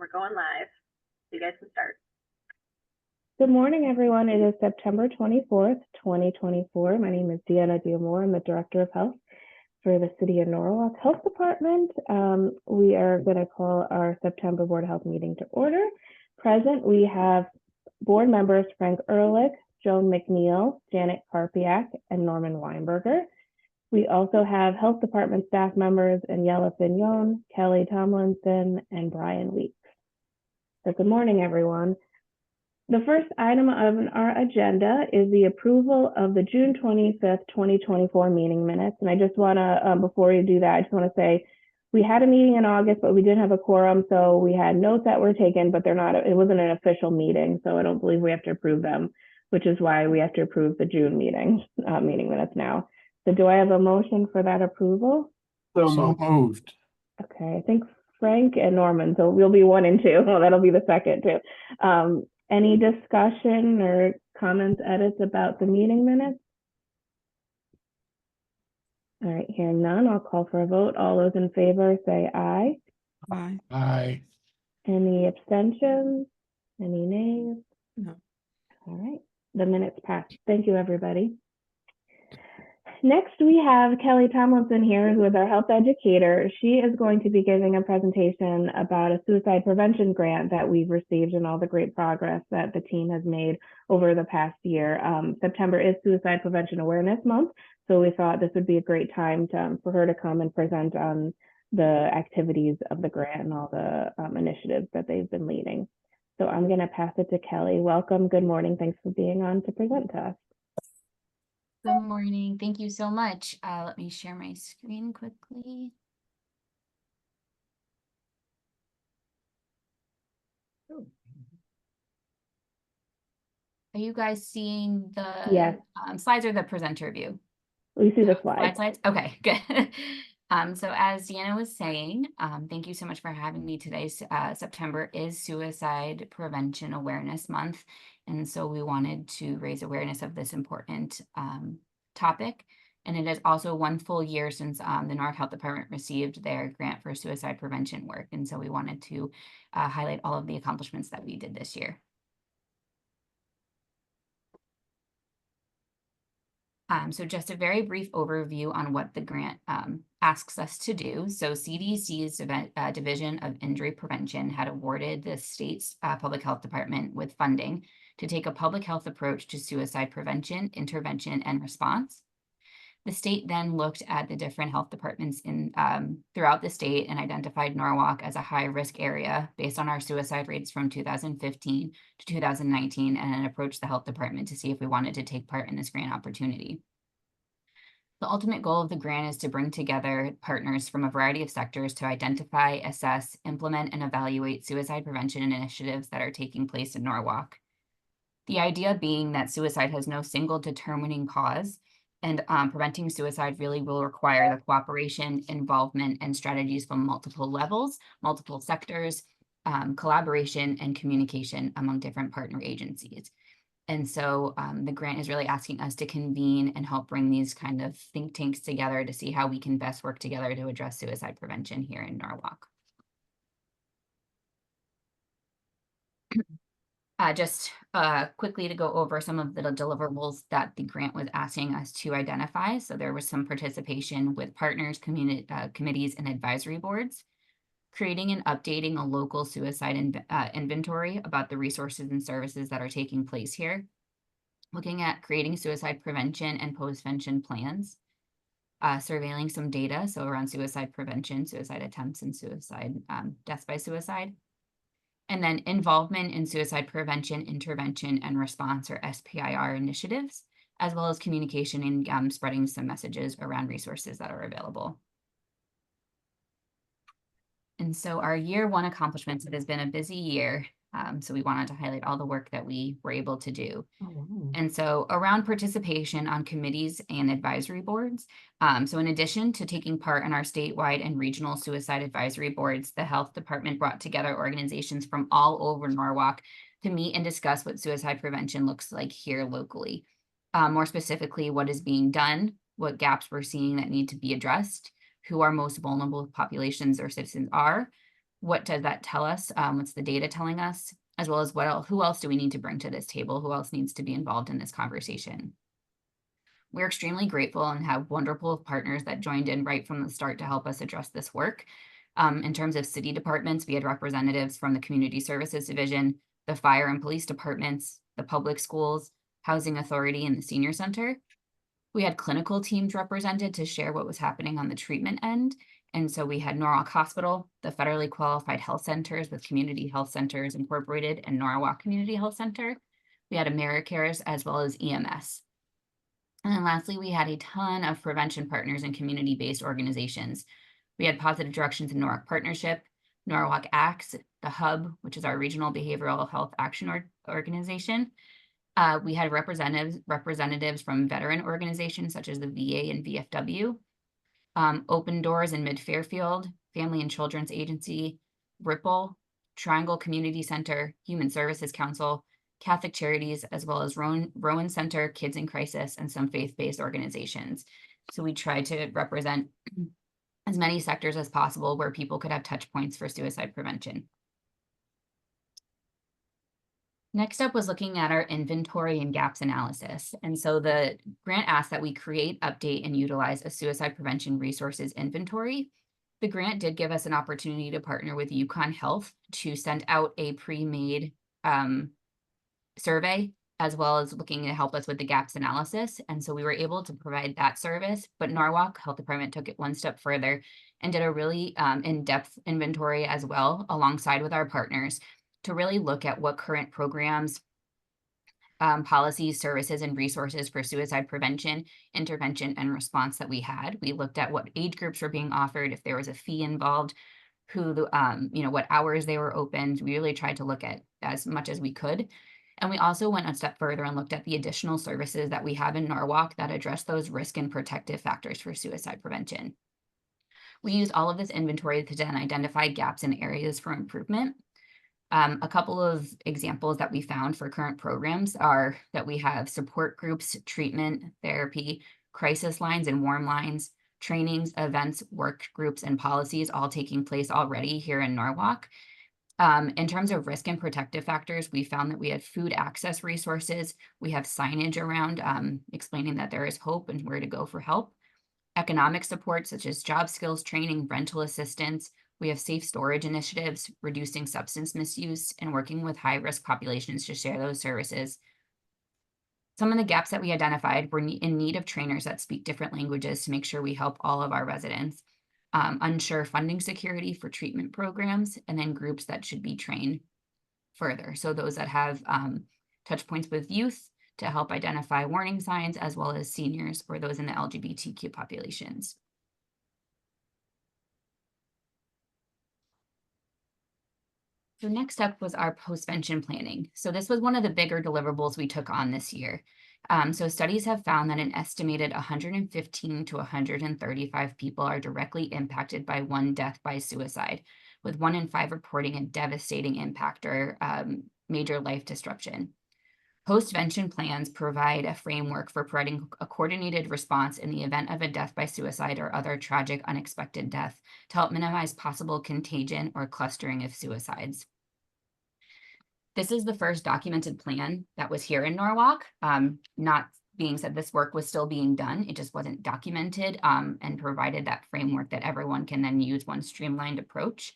We're going live. You guys can start. Good morning, everyone. It is September 24th, 2024. My name is Deanna Diamore. I'm the Director of Health for the City of Norwalk Health Department. We are going to call our September Board of Health meeting to order. Present, we have board members Frank Ehrlich, Joan McNeil, Janet Karpiak, and Norman Weinberger. We also have Health Department staff members Aniela Fignon, Kelly Tomlinson, and Brian Weeks. So good morning, everyone. The first item on our agenda is the approval of the June 25th, 2024 meeting minutes. And I just want to, before we do that, I just want to say we had a meeting in August, but we didn't have a quorum. So we had notes that were taken, but it wasn't an official meeting. So I don't believe we have to approve them, which is why we have to approve the June meeting minutes now. So do I have a motion for that approval? So moved. Okay, I think Frank and Norman, so we'll be 1 and 2. Well, that'll be the second too. Any discussion or comments, edits about the meeting minutes? All right, hearing none, I'll call for a vote. All those in favor say aye. Aye. Aye. Any abstentions? Any nays? No. All right, the minutes passed. Thank you, everybody. Next, we have Kelly Tomlinson here, who is our health educator. She is going to be giving a presentation about a suicide prevention grant that we've received and all the great progress that the team has made over the past year. September is Suicide Prevention Awareness Month, so we thought this would be a great time for her to come and present on the activities of the grant and all the initiatives that they've been leading. So I'm going to pass it to Kelly. Welcome. Good morning. Thanks for being on to present to us. Good morning. Thank you so much. Let me share my screen quickly. Are you guys seeing the slides or the presenter view? We see the slides. Slides? Okay, good. So as Deanna was saying, thank you so much for having me today. September is Suicide Prevention Awareness Month. And so we wanted to raise awareness of this important topic. And it is also 1 full year since the Norwalk Health Department received their grant for suicide prevention work. And so we wanted to highlight all of the accomplishments that we did this year. So just a very brief overview on what the grant asks us to do. So CDC's Division of Injury Prevention had awarded the state's public health department with funding to take a public health approach to suicide prevention, intervention, and response. The state then looked at the different health departments throughout the state and identified Norwalk as a high-risk area based on our suicide rates from 2015 to 2019, and then approached the health department to see if we wanted to take part in this grant opportunity. The ultimate goal of the grant is to bring together partners from a variety of sectors to identify, assess, implement, and evaluate suicide prevention initiatives that are taking place in Norwalk. The idea being that suicide has no single determining cause, and preventing suicide really will require the cooperation, involvement, and strategies from multiple levels, multiple sectors, collaboration, and communication among different partner agencies. And so the grant is really asking us to convene and help bring these kind of think tanks together to see how we can best work together to address suicide prevention here in Norwalk. Just quickly to go over some of the deliverables that the grant was asking us to identify. So there was some participation with partners, committees, and advisory boards, creating and updating a local suicide inventory about the resources and services that are taking place here, looking at creating suicide prevention and post-prevention plans, surveilling some data, so around suicide prevention, suicide attempts, and suicide deaths by suicide. And then involvement in suicide prevention, intervention, and response, or SPIR initiatives, as well as communication and spreading some messages around resources that are available. And so our year 1 accomplishments, it has been a busy year. So we wanted to highlight all the work that we were able to do. And so around participation on committees and advisory boards. So in addition to taking part in our statewide and regional suicide advisory boards, the health department brought together organizations from all over Norwalk to meet and discuss what suicide prevention looks like here locally. More specifically, what is being done, what gaps we're seeing that need to be addressed, who our most vulnerable populations or citizens are, what does that tell us? What's the data telling us? As well as who else do we need to bring to this table? Who else needs to be involved in this conversation? We're extremely grateful and have wonderful partners that joined in right from the start to help us address this work. In terms of city departments, we had representatives from the Community Services Division, the fire and police departments, the public schools, housing authority, and the senior center. We had clinical teams represented to share what was happening on the treatment end. And so we had Norwalk Hospital, the federally qualified health centers with Community Health Centers Incorporated and Norwalk Community Health Center. We had AmeriCares as well as EMS. And then lastly, we had a ton of prevention partners and community-based organizations. We had Positive Directions in Norwalk Partnership, Norwalk Acts, the Hub, which is our regional behavioral health action organization. We had representatives from veteran organizations such as the VA and VFW, Open Doors in Mid-Fairfield, Family and Children's Agency, Ripple, Triangle Community Center, Human Services Council, Catholic Charities, as well as Rowan Center, Kids in Crisis, and some faith-based organizations. So we tried to represent as many sectors as possible where people could have touch points for suicide prevention. Next up was looking at our inventory and gaps analysis. And so the grant asked that we create, update, and utilize a suicide prevention resources inventory. The grant did give us an opportunity to partner with UConn Health to send out a pre-made survey, as well as looking to help us with the gaps analysis. And so we were able to provide that service, but Norwalk Health Department took it one step further and did a really in-depth inventory as well, alongside with our partners, to really look at what current programs, policies, services, and resources for suicide prevention, intervention, and response that we had. We looked at what age groups were being offered, if there was a fee involved, what hours they were opened. We really tried to look at as much as we could. And we also went a step further and looked at the additional services that we have in Norwalk that address those risk and protective factors for suicide prevention. We used all of this inventory to then identify gaps and areas for improvement. A couple of examples that we found for current programs are that we have support groups, treatment, therapy, crisis lines and warm lines, trainings, events, work groups, and policies all taking place already here in Norwalk. In terms of risk and protective factors, we found that we had food access resources. We have signage around explaining that there is hope and where to go for help. Economic support such as job skills training, rental assistance. We have safe storage initiatives, reducing substance misuse, and working with high-risk populations to share those services. Some of the gaps that we identified were in need of trainers that speak different languages to make sure we help all of our residents. Unsure funding security for treatment programs, and then groups that should be trained further. So those that have touch points with youth to help identify warning signs, as well as seniors or those in the LGBTQ populations. So next up was our postvention planning. So this was one of the bigger deliverables we took on this year. So studies have found that an estimated 115 to 135 people are directly impacted by one death by suicide, with 1 in 5 reporting a devastating impact or major life disruption. Postvention plans provide a framework for providing a coordinated response in the event of a death by suicide or other tragic unexpected death to help minimize possible contagion or clustering of suicides. This is the first documented plan that was here in Norwalk. Not being said this work was still being done, it just wasn't documented and provided that framework that everyone can then use one streamlined approach.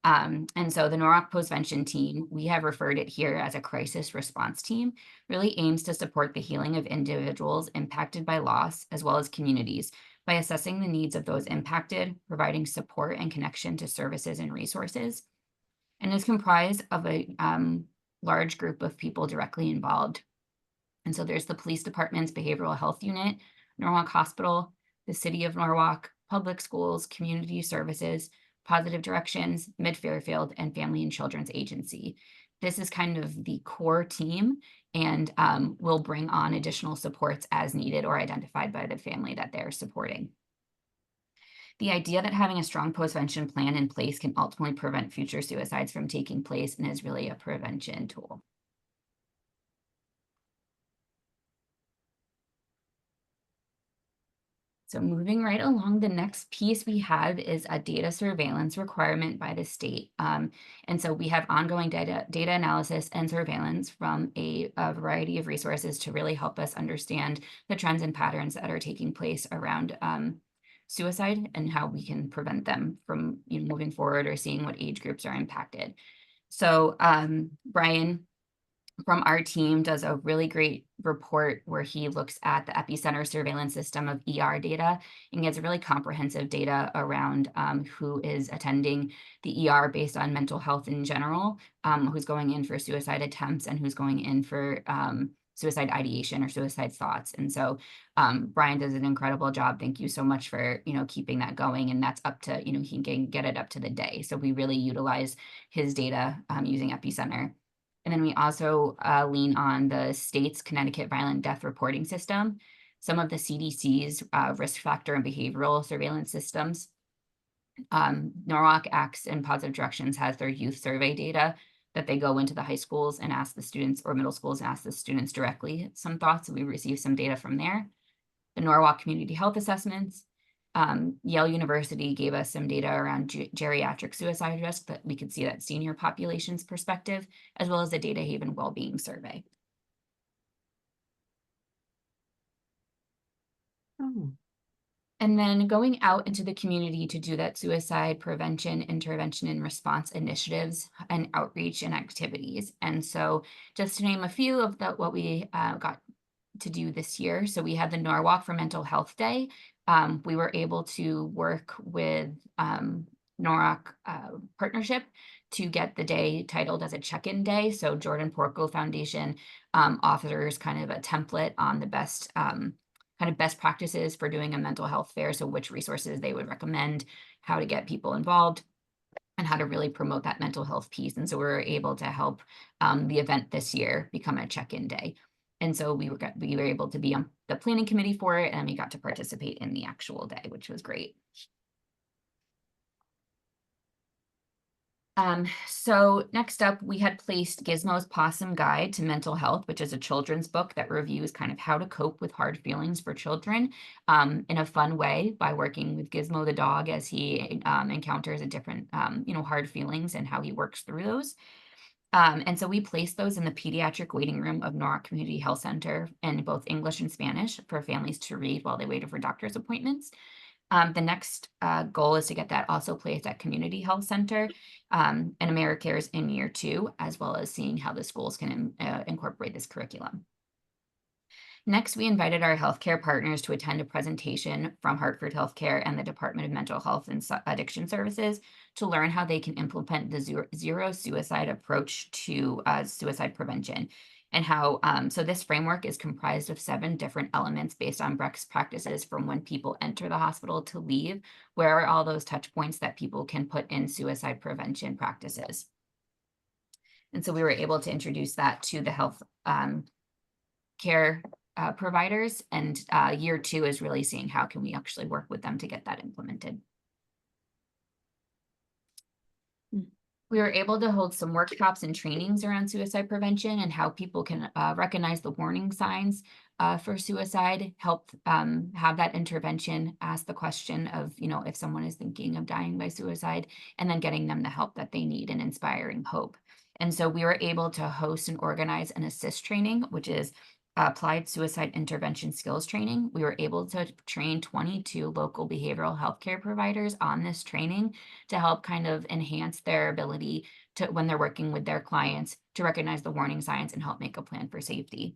And so the Norwalk Postvention team, we have referred it here as a crisis response team, really aims to support the healing of individuals impacted by loss, as well as communities, by assessing the needs of those impacted, providing support and connection to services and resources, and is comprised of a large group of people directly involved. And so there's the police department's behavioral health unit, Norwalk Hospital, the city of Norwalk, public schools, community services, Positive Directions, Mid-Fairfield, and Family and Children's Agency. This is kind of the core team, and will bring on additional supports as needed or identified by the family that they're supporting. The idea that having a strong postvention plan in place can ultimately prevent future suicides from taking place and is really a prevention tool. So moving right along, the next piece we have is a data surveillance requirement by the state. And so we have ongoing data analysis and surveillance from a variety of resources to really help us understand the trends and patterns that are taking place around suicide and how we can prevent them from moving forward or seeing what age groups are impacted. So Brian from our team does a really great report where he looks at the epicenter surveillance system of ER data and gets really comprehensive data around who is attending the ER based on mental health in general, who's going in for suicide attempts and who's going in for suicide ideation or suicide thoughts. And so Brian does an incredible job. Thank you so much for, keeping that going. And that's up to, he can get it up to the day. So we really utilize his data using Epicenter. And then we also lean on the state's Connecticut Violent Death Reporting System, some of the CDC's risk factor and behavioral surveillance systems. Norwalk Acts and Positive Directions has their youth survey data that they go into the high schools and ask the students, or middle schools and ask the students directly some thoughts. We receive some data from there. The Norwalk Community Health Assessments. Yale University gave us some data around geriatric suicide risk that we could see that senior population's perspective, as well as the Data Haven Wellbeing Survey. And then going out into the community to do that suicide prevention, intervention, and response initiatives and outreach and activities. And so just to name a few of what we got to do this year. So we had the Norwalk for Mental Health Day. We were able to work with Norwalk Partnership to get the day titled as a check-in day. So Jordan Porco Foundation offers kind of a template on the best best practices for doing a mental health fair. So which resources they would recommend, how to get people involved, and how to really promote that mental health piece. And so we were able to help the event this year become a check-in day. And so we were able to be on the planning committee for it, and we got to participate in the actual day, which was great. So next up, we had placed Gizmo's Possum Guide to Mental Health, which is a children's book that reviews kind of how to cope with hard feelings for children in a fun way by working with Gizmo the dog as he encounters a different, hard feelings and how he works through those. And so we placed those in the pediatric waiting room of Norwalk Community Health Center in both English and Spanish for families to read while they waited for doctor's appointments. The next goal is to get that also placed at Community Health Center and AmeriCares in year 2, as well as seeing how the schools can incorporate this curriculum. Next, we invited our healthcare partners to attend a presentation from Hartford Healthcare and the Department of Mental Health and Addiction Services to learn how they can implement the zero suicide approach to suicide prevention. And how, so this framework is comprised of 7 different elements based on best practices from when people enter the hospital to leave. Where are all those touch points that people can put in suicide prevention practices? And so we were able to introduce that to the health care providers, and year 2 is really seeing how can we actually work with them to get that implemented. We were able to hold some workshops and trainings around suicide prevention and how people can recognize the warning signs for suicide, help have that intervention, ask the question of, if someone is thinking of dying by suicide, and then getting them the help that they need and inspiring hope. And so we were able to host and organize an ASSIST training, which is applied suicide intervention skills training. We were able to train 22 local behavioral healthcare providers on this training to help kind of enhance their ability to, when they're working with their clients, to recognize the warning signs and help make a plan for safety.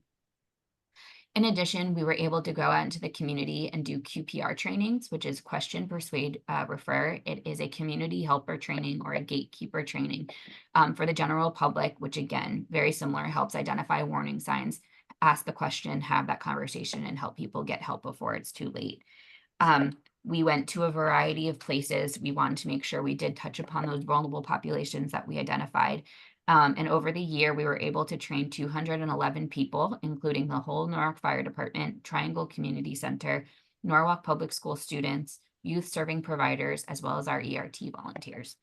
In addition, we were able to go out into the community and do QPR trainings, which is question, persuade, refer. It is a community helper training or a gatekeeper training for the general public, which again, very similar, helps identify warning signs, ask the question, have that conversation, and help people get help before it's too late. We went to a variety of places. We wanted to make sure we did touch upon those vulnerable populations that we identified. And over the year, we were able to train 211 people, including the whole Norwalk Fire Department, Triangle Community Center, Norwalk Public School students, youth serving providers, as well as our ERT volunteers.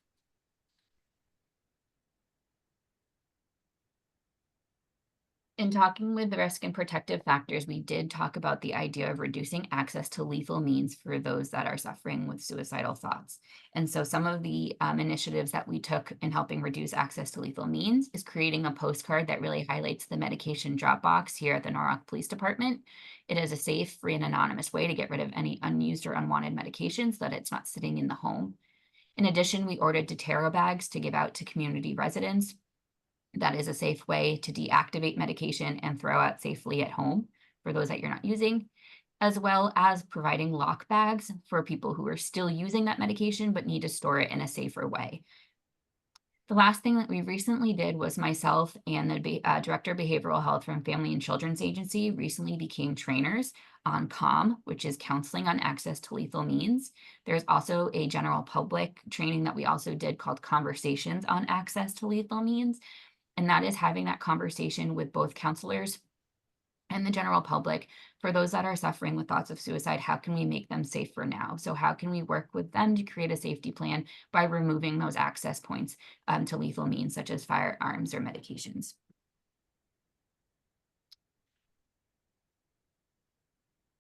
In talking with the risk and protective factors, we did talk about the idea of reducing access to lethal means for those that are suffering with suicidal thoughts. And so some of the initiatives that we took in helping reduce access to lethal means is creating a postcard that really highlights the medication drop box here at the Norwalk Police Department. It is a safe, free, and anonymous way to get rid of any unused or unwanted medications so that it's not sitting in the home. In addition, we ordered doTERRA bags to give out to community residents. That is a safe way to deactivate medication and throw out safely at home for those that you're not using, as well as providing lock bags for people who are still using that medication but need to store it in a safer way. The last thing that we recently did was myself and the Director of Behavioral Health from Family and Children's Agency recently became trainers on CALM, which is Counseling on Access to Lethal Means. There's also a general public training that we also did called Conversations on Access to Lethal Means. And that is having that conversation with both counselors and the general public for those that are suffering with thoughts of suicide. How can we make them safer now? So how can we work with them to create a safety plan by removing those access points to lethal means such as firearms or medications?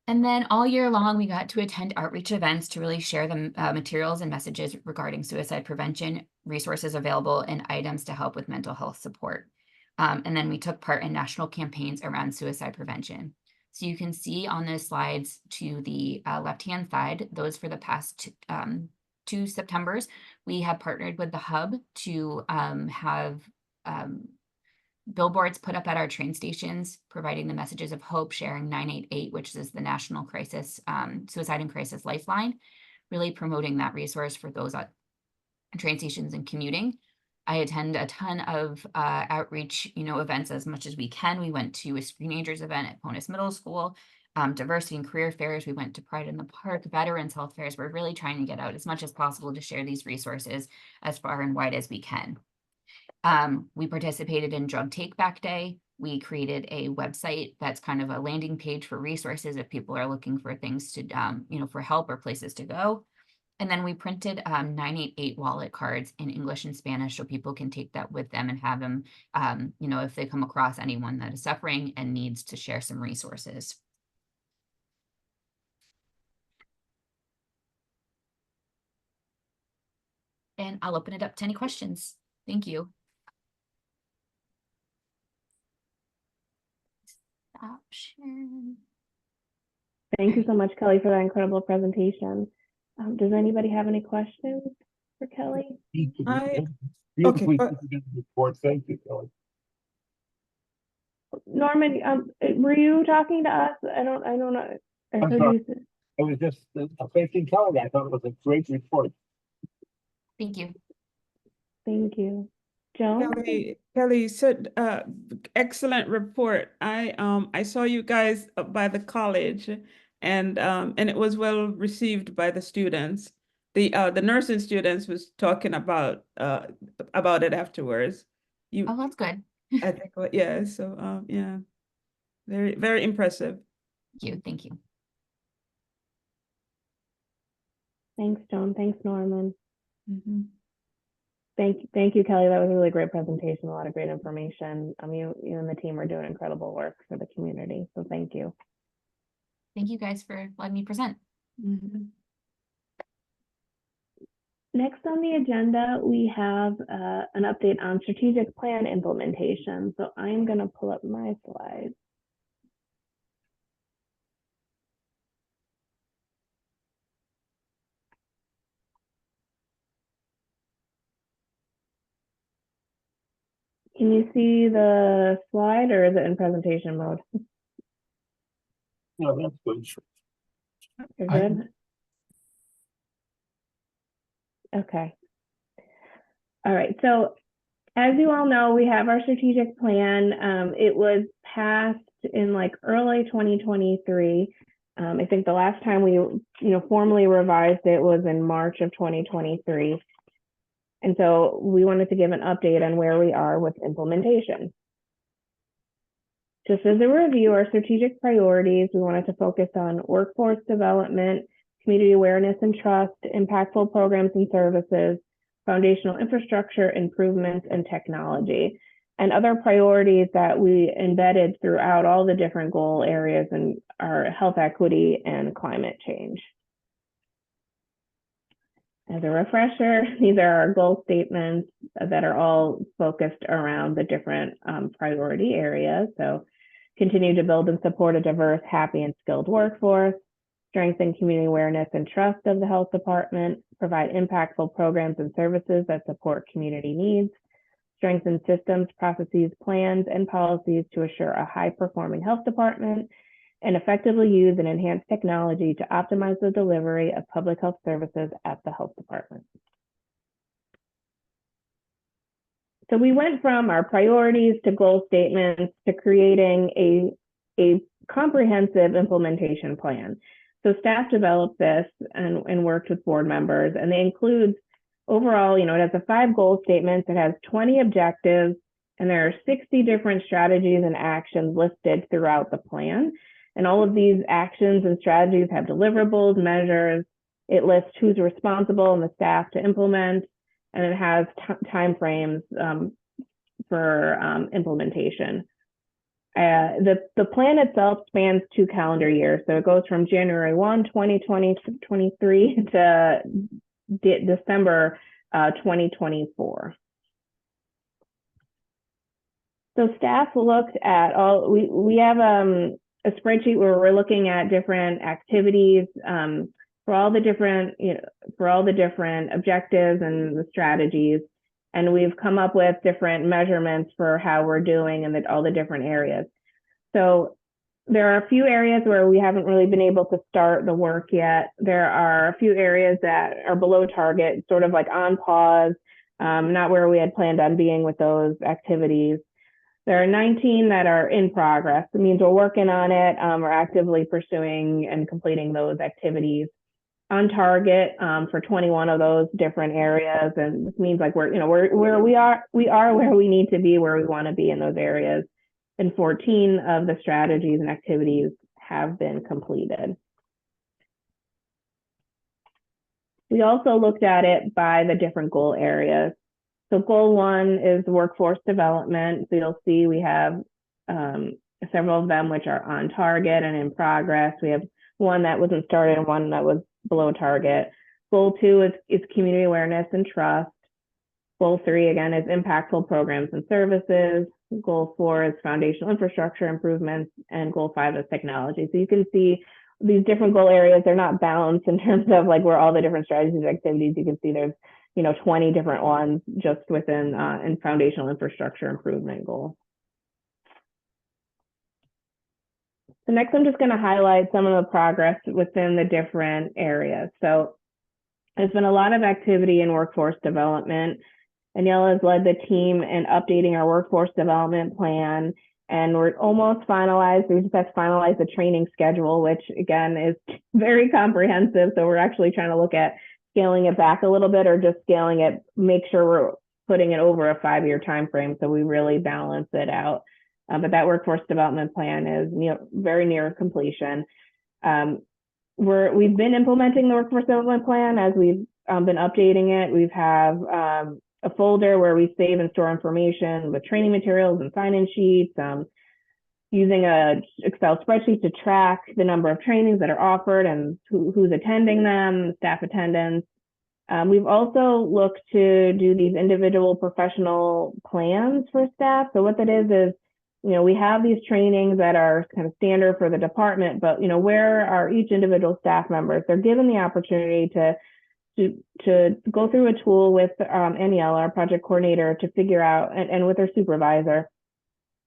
And then all year long, we got to attend outreach events to really share the materials and messages regarding suicide prevention, resources available, and items to help with mental health support. And then we took part in national campaigns around suicide prevention. So you can see on the slides to the left-hand side, those for the past 2 Septembers, we have partnered with the Hub to have billboards put up at our train stations, providing the messages of hope, sharing 988, which is the National Crisis, Suicide and Crisis Lifeline, really promoting that resource for those at train stations and commuting. I attend a ton of outreach, events as much as we can. We went to a Screenagers event at Ponus Middle School, diversity and career fairs. We went to Pride in the Park, veterans health fairs. We're really trying to get out as much as possible to share these resources as far and wide as we can. We participated in Drug Take Back Day. We created a website that's kind of a landing page for resources if people are looking for things to, for help or places to go. And then we printed 988 wallet cards in English and Spanish so people can take that with them and have them, if they come across anyone that is suffering and needs to share some resources. And I'll open it up to any questions. Thank you. Option. Thank you so much, Kelly, for that incredible presentation. Does anybody have any questions for Kelly? Okay. Report. Thank you, Kelly. Norman, were you talking to us? I don't know. I I'm heard sorry. you say. It was just thanking Kelly. I thought it was a great report. Thank you. Thank you. Joan? Kelly said, excellent report. I saw you guys up by the college, and it was well received by the students. The nursing students was talking about it afterwards. Oh, that's good. I think, yeah. So yeah, very, very impressive. Thank you. Thanks, Joan. Thanks, Norman. Mm-hmm. Thank you, Kelly. That was a really great presentation, a lot of great information. You and the team are doing incredible work for the community. So thank you. Thank you guys for letting me present. Mm-hmm. Next on the agenda, we have an update on strategic plan implementation. So I'm going to pull up my slides. Can you see the slide, or is it in presentation mode? No, that's good. You're good? Okay. All right. So as you all know, we have our strategic plan. It was passed in early 2023. I think the last time we, formally revised it was in March of 2023. And so we wanted to give an update on where we are with implementation. Just as a review, our strategic priorities, we wanted to focus on workforce development, community awareness and trust, impactful programs and services, foundational infrastructure improvements, and technology. and other priorities that we embedded throughout all the different goal areas and our health equity and climate change. As a refresher, these are our goal statements that are all focused around the different priority areas. So continue to build and support a diverse, happy, and skilled workforce, strengthen community awareness and trust of the health department, provide impactful programs and services that support community needs, strengthen systems, processes, plans, and policies to assure a high-performing health department, and effectively use and enhance technology to optimize the delivery of public health services at the health department. So we went from our priorities to goal statements to creating a comprehensive implementation plan. So staff developed this and worked with board members, and they include overall, it has the 5 goal statements, it has 20 objectives, and there are 60 different strategies and actions listed throughout the plan. And all of these actions and strategies have deliverables, measures. It lists who's responsible and the staff to implement, and it has timeframes for implementation. The plan itself spans 2 calendar years. So it goes from January 1, 2023 to December 2024. So staff looked at all, we have a spreadsheet where we're looking at different activities for all the different, for all the different objectives and the strategies. And we've come up with different measurements for how we're doing in all the different areas. So there are a few areas where we haven't really been able to start the work yet. There are a few areas that are below target, sort of like on pause, not where we had planned on being with those activities. There are 19 that are in progress. It means we're working on it. We're actively pursuing and completing those activities. On target for 21 of those different areas, and this means like we are where we need to be, where we want to be in those areas. And 14 of the strategies and activities have been completed. We also looked at it by the different goal areas. So goal 1 is workforce development. So you'll see we have several of them which are on target and in progress. We have one that wasn't started and one that was below target. Goal 2 is community awareness and trust. Goal 3, again, is impactful programs and services. Goal 4 is foundational infrastructure improvements, and goal 5 is technology. So you can see these different goal areas, they're not balanced in terms of like where all the different strategies and activities. You can see there's 20 different ones just within in foundational infrastructure improvement goal. So next, I'm just going to highlight some of the progress within the different areas. So there's been a lot of activity in workforce development. Daniela has led the team in updating our workforce development plan, and we're almost finalized. We just have to finalize the training schedule, which again is very comprehensive. So we're actually trying to look at scaling it back a little bit, or just scaling it, make sure we're putting it over a 5-year time frame so we really balance it out. But that workforce development plan is very near completion. We've been implementing the workforce development plan as we've been updating it. We have a folder where we save and store information with training materials and sign-in sheets, using a Excel spreadsheet to track the number of trainings that are offered and who's attending them, staff attendance. We've also looked to do these individual professional plans for staff. So what that is we have these trainings that are kind of standard for the department, but where are each individual staff members? They're given the opportunity to go through a tool with Aniela, our project coordinator, to figure out, and with their supervisor,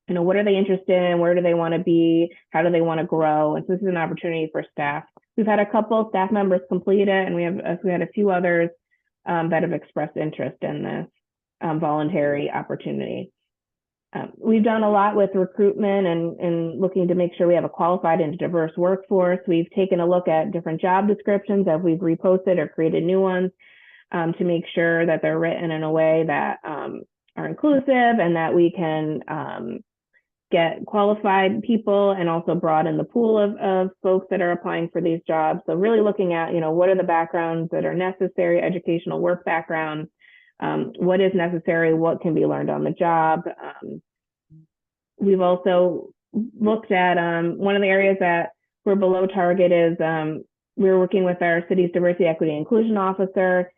what are they interested in? Where do they want to be? How do they want to grow? And so this is an opportunity for staff. We've had a couple staff members complete it, and we had a few others that have expressed interest in this voluntary opportunity. We've done a lot with recruitment and looking to make sure we have a qualified and diverse workforce. We've taken a look at different job descriptions that we've reposted or created new ones to make sure that they're written in a way that are inclusive and that we can get qualified people and also broaden the pool of folks that are applying for these jobs. So really looking at, what are the backgrounds that are necessary, educational work backgrounds, what is necessary, what can be learned on the job. We've also looked at one of the areas that we're below target is we're working with our city's diversity, equity, and inclusion officer.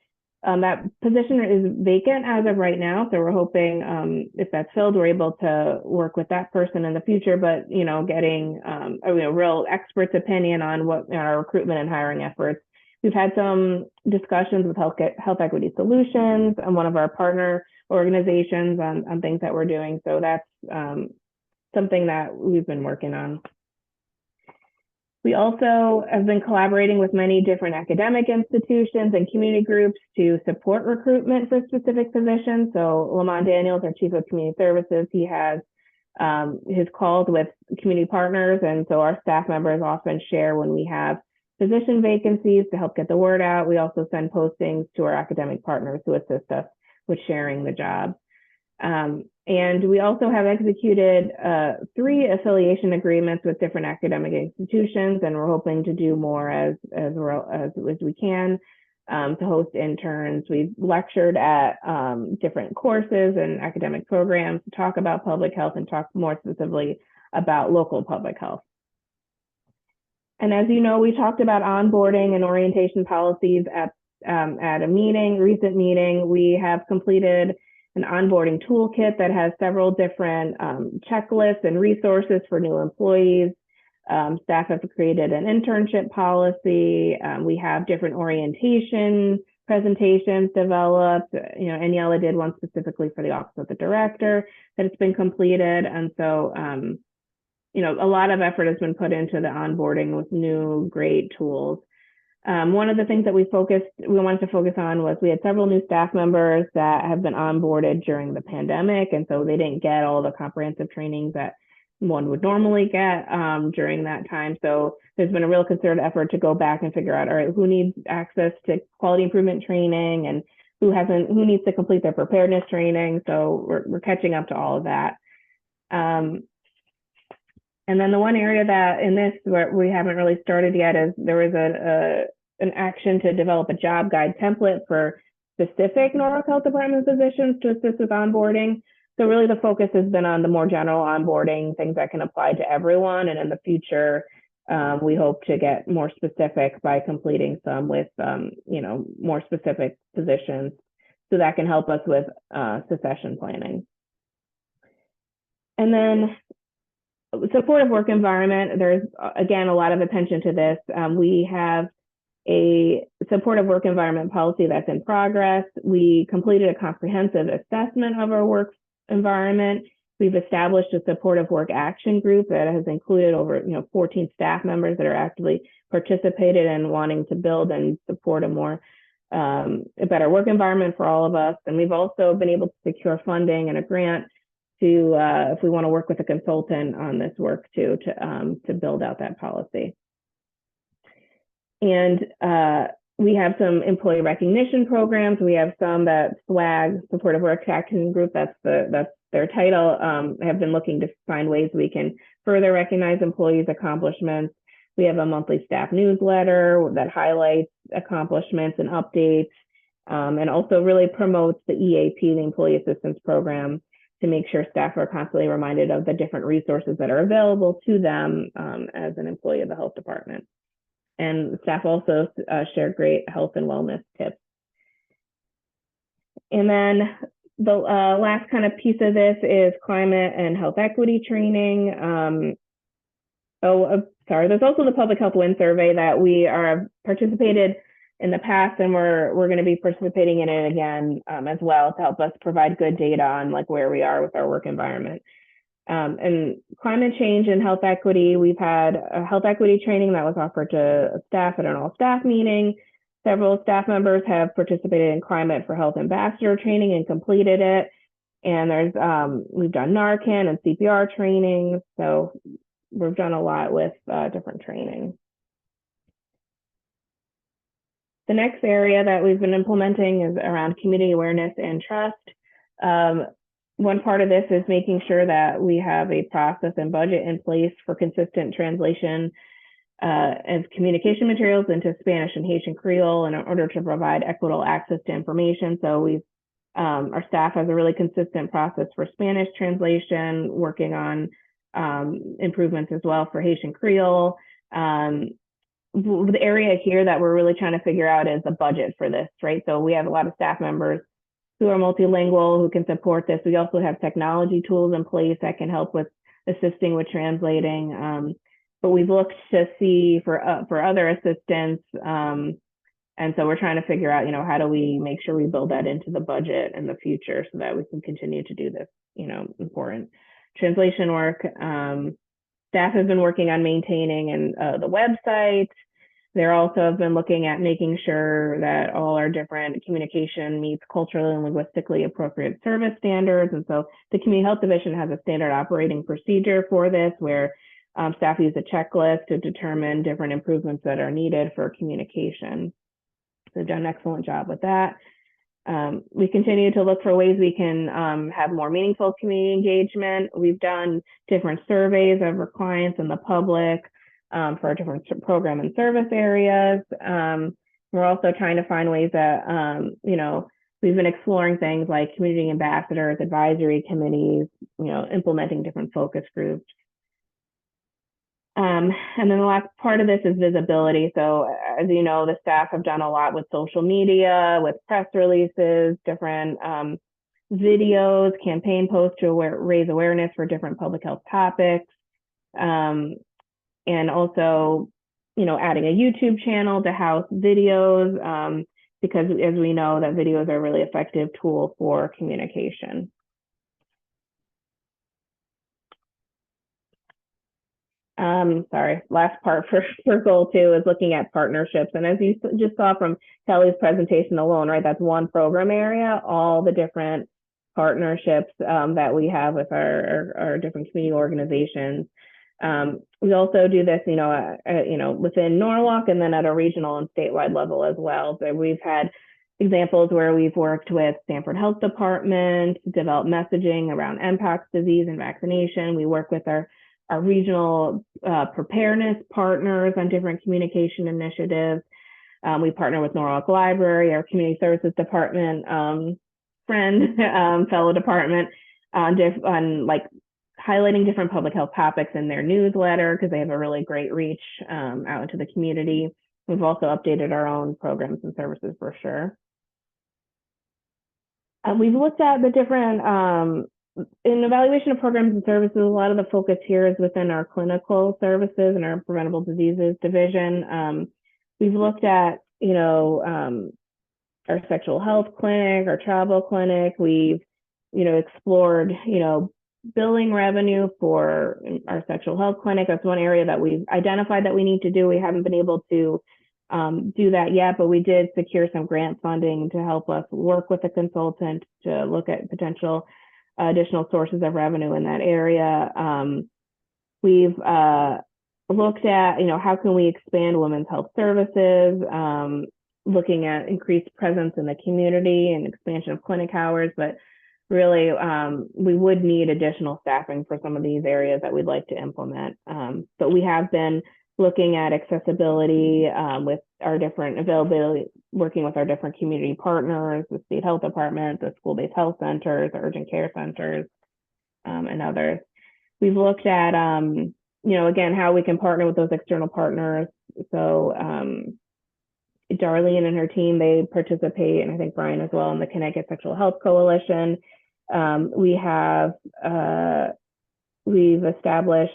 That position is vacant as of right now, so we're hoping if that's filled, we're able to work with that person in the future. But getting a real expert's opinion on what our recruitment and hiring efforts. We've had some discussions with Health Equity Solutions and one of our partner organizations on things that we're doing. So that's something that we've been working on. We also have been collaborating with many different academic institutions and community groups to support recruitment for specific positions. So Lamont Daniels, our Chief of Community Services, he has his calls with community partners. And so our staff members often share when we have position vacancies to help get the word out. We also send postings to our academic partners who assist us with sharing the job. And we also have executed 3 affiliation agreements with different academic institutions, and we're hoping to do more as we can to host interns. We've lectured at different courses and academic programs to talk about public health and talk more specifically about local public health. And as you know, we talked about onboarding and orientation policies at a recent meeting. We have completed an onboarding toolkit that has several different checklists and resources for new employees. Staff have created an internship policy. We have different orientation presentations developed. Aniela did one specifically for the Office of the Director that has been completed. And so, a lot of effort has been put into the onboarding with new great tools. One of the things that we wanted to focus on was we had several new staff members that have been onboarded during the pandemic, and so they didn't get all the comprehensive trainings that one would normally get during that time. So there's been a real concerted effort to go back and figure out, all right, who needs access to quality improvement training and who needs to complete their preparedness training. So we're catching up to all of that. And then the one area that in this where we haven't really started yet is there was an action to develop a job guide template for specific Norwalk Health Department positions to assist with onboarding. So really the focus has been on the more general onboarding, things that can apply to everyone. And in the future, we hope to get more specific by completing some with, more specific positions. So that can help us with succession planning. And then supportive work environment, there's, again, a lot of attention to this. We have a supportive work environment policy that's in progress. We completed a comprehensive assessment of our work environment. We've established a supportive work action group that has included over 14 staff members that are actively participated in wanting to build and support a better work environment for all of us. And we've also been able to secure funding and a grant to if we want to work with a consultant on this work too, to build out that policy. And we have some employee recognition programs. We have some that SWAG, Supportive Work Action Group, that's their title, have been looking to find ways we can further recognize employees' accomplishments. We have a monthly staff newsletter that highlights accomplishments and updates, and also really promotes the EAP, the Employee Assistance Program, to make sure staff are constantly reminded of the different resources that are available to them as an employee of the health department. And staff also share great health and wellness tips. And then the last kind of piece of this is climate and health equity training. There's also the Public Health Win Survey that we are participated in the past, and we're going to be participating in it again as well to help us provide good data on where we are with our work environment. And climate change and health equity, we've had a health equity training that was offered to staff at an all-staff meeting. Several staff members have participated in climate for health ambassador training and completed it. And we've done Narcan and CPR training. So we've done a lot with different training. The next area that we've been implementing is around community awareness and trust. One part of this is making sure that we have a process and budget in place for consistent translation of communication materials into Spanish and Haitian Creole in order to provide equitable access to information. So we've Our staff has a really consistent process for Spanish translation, working on improvements as well for Haitian Creole. The area here that we're really trying to figure out is the budget for this, right? So we have a lot of staff members who are multilingual, who can support this. We also have technology tools in place that can help with assisting with translating. But we've looked to see for other assistance. And so we're trying to figure out, how do we make sure we build that into the budget in the future so that we can continue to do this, important translation work. Staff has been working on maintaining the website. They also have been looking at making sure that all our different communication meets culturally and linguistically appropriate service standards. And so the Community Health Division has a standard operating procedure for this, where staff use a checklist to determine different improvements that are needed for communication. So they've done an excellent job with that. We continue to look for ways we can have more meaningful community engagement. We've done different surveys of our clients and the public for our different program and service areas. We're also trying to find ways that, we've been exploring things like community ambassadors, advisory committees, implementing different focus groups. And then the last part of this is visibility. So as you know, the staff have done a lot with social media, with press releases, different videos, campaign posts to raise awareness for different public health topics. And also, adding a YouTube channel to house videos, because as we know that videos are a really effective tool for communication. Sorry, last part for goal 2 is looking at partnerships. And as you just saw from Kelly's presentation alone, right, that's one program area, all the different partnerships that we have with our different community organizations. We also do this, within Norwalk and then at a regional and statewide level as well. So we've had examples where we've worked with Stanford Health Department to develop messaging around Mpox disease and vaccination. We work with our regional preparedness partners on different communication initiatives. We partner with Norwalk Library, our community services department fellow department on like highlighting different public health topics in their newsletter, because they have a really great reach out into the community. We've also updated our own programs and services brochure. We've looked at the different in evaluation of programs and services, a lot of the focus here is within our clinical services and our preventable diseases division. We've looked at, our sexual health clinic, our travel clinic. We've, explored, billing revenue for our sexual health clinic. That's one area that we've identified that we need to do. We haven't been able to do that yet, but we did secure some grant funding to help us work with a consultant to look at potential additional sources of revenue in that area. We've looked at, how can we expand women's health services, looking at increased presence in the community and expansion of clinic hours, but really we would need additional staffing for some of these areas that we'd like to implement. But we have been looking at accessibility with our different availability, working with our different community partners, the state health department, the school-based health centers, the urgent care centers, and others. We've looked at, again, how we can partner with those external partners. So Darlene and her team, they participate, and I think Brian as well, in the Connecticut Sexual Health Coalition. We've established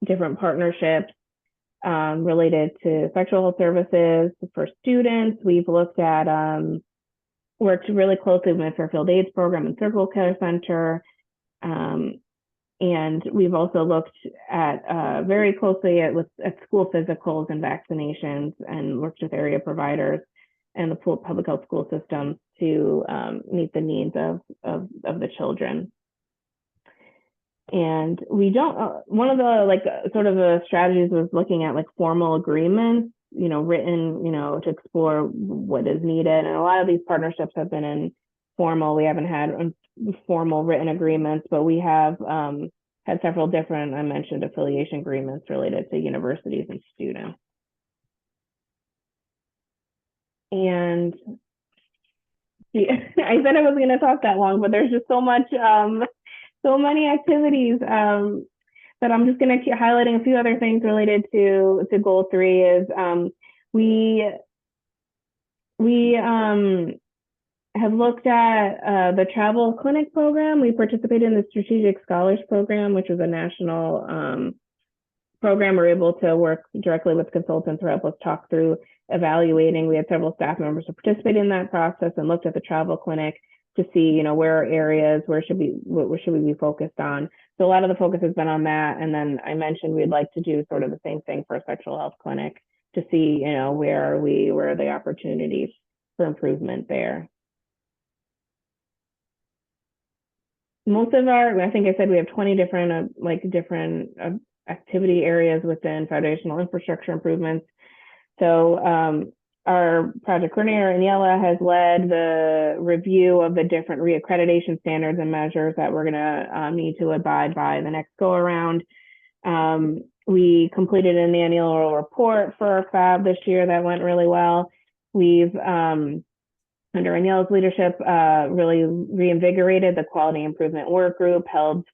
different partnerships related to sexual health services for students. We've looked at, worked really closely with Fairfield AIDS Program and Circle Care Center. And we've also looked at very closely at school physicals and vaccinations, and worked with area providers and the public health school system to meet the needs of the children. And we don't, one of the sort of the strategies was looking at formal agreements, written, to explore what is needed. And a lot of these partnerships have been informal. We haven't had formal written agreements, but we have had several different, I mentioned, affiliation agreements related to universities and students. And I said I wasn't going to talk that long, but there's just so much, so many activities. But I'm just going to keep highlighting a few other things related to goal 3 is we have looked at the travel clinic program. We participated in the Strategic Scholars Program, which was a national program. We're able to work directly with consultants who help us talk through evaluating. We had several staff members who participated in that process and looked at the travel clinic to see, you know, where are areas, where should we be focused on. So a lot of the focus has been on that. And then I mentioned we'd like to do sort of the same thing for a sexual health clinic to see, you know, where are the opportunities for improvement there. Most of our, I think I said we have 20 different activity areas within foundational infrastructure improvements. So our project coordinator, Aniela, has led the review of the different reaccreditation standards and measures that we're gonna need to abide by the next go around. We completed an annual report for our FAB this year that went really well. We've, under Aniela's leadership, really reinvigorated the quality improvement work group, held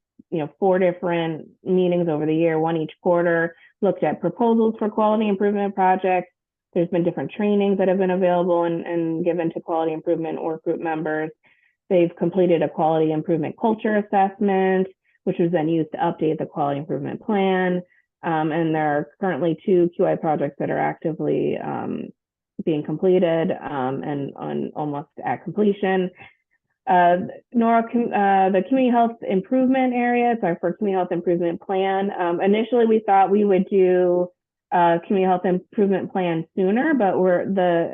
4 different meetings over the year, 1 each quarter, looked at proposals for quality improvement projects. There's been different trainings that have been available and given to quality improvement work group members. They've completed a quality improvement culture assessment, which was then used to update the quality improvement plan. And there are currently 2 QI projects that are actively being completed and almost at completion. Nora, the community health improvement area, it's our first community health improvement plan. Initially, we thought we would do a community health improvement plan sooner, but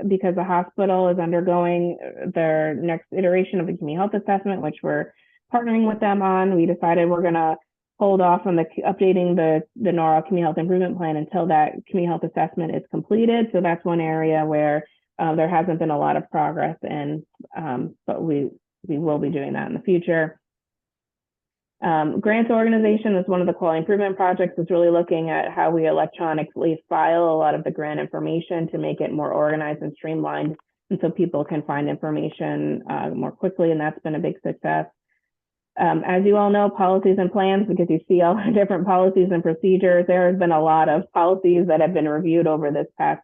because the hospital is undergoing their next iteration of the community health assessment, which we're partnering with them on, we decided we're going to hold off on updating the NORA community health improvement plan until that community health assessment is completed. So that's one area where there hasn't been a lot of progress in, but we will be doing that in the future. Grants organization is one of the quality improvement projects. Is really looking at how we electronically file a lot of the grant information to make it more organized and streamlined, and so people can find information more quickly, and that's been a big success. As you all know, policies and plans, because you see all the different policies and procedures, there has been a lot of policies that have been reviewed over this past